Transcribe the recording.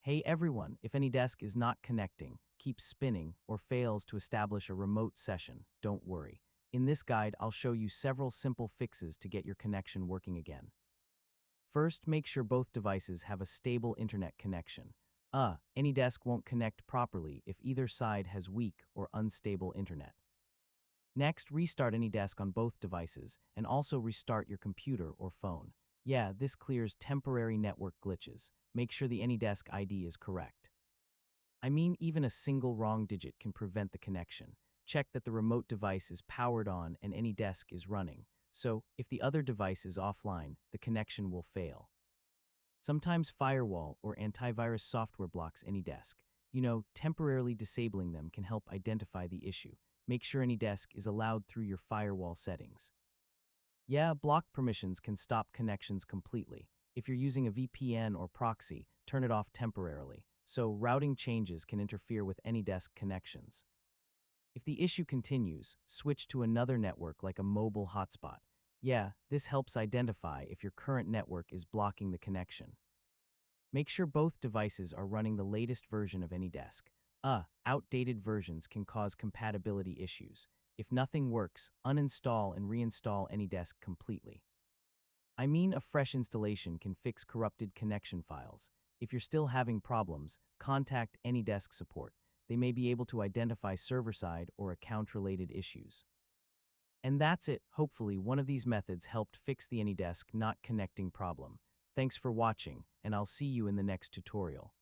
Hey everyone, if AnyDesk is not connecting, keeps spinning, or fails to establish a remote session, don't worry. In this guide, I'll show you several simple fixes to get your connection working again. First, make sure both devices have a stable internet connection. AnyDesk won't connect properly if either side has weak or unstable internet. Next, restart AnyDesk on both devices and also restart your computer or phone. Yeah, this clears temporary network glitches. Make sure the AnyDesk ID is correct. I mean, even a single wrong digit can prevent the connection. Check that the remote device is powered on and AnyDesk is running. So, if the other device is offline, the connection will fail. Sometimes firewall or antivirus software blocks AnyDesk. Temporarily disabling them can help identify the issue. Make sure AnyDesk is allowed through your firewall settings. Yeah, block permissions can stop connections completely. If you're using a VPN or proxy, turn it off temporarily, so routing changes can interfere with AnyDesk connections. If the issue continues, switch to another network like a mobile hotspot. Yeah, this helps identify if your current network is blocking the connection. Make sure both devices are running the latest version of AnyDesk. Outdated versions can cause compatibility issues. If nothing works, uninstall and reinstall AnyDesk completely. I mean, a fresh installation can fix corrupted connection files. If you're still having problems, contact AnyDesk support. They may be able to identify server-side or account-related issues. And that's it. Hopefully, one of these methods helped fix the AnyDesk not connecting problem. Thanks for watching, and I'll see you in the next tutorial.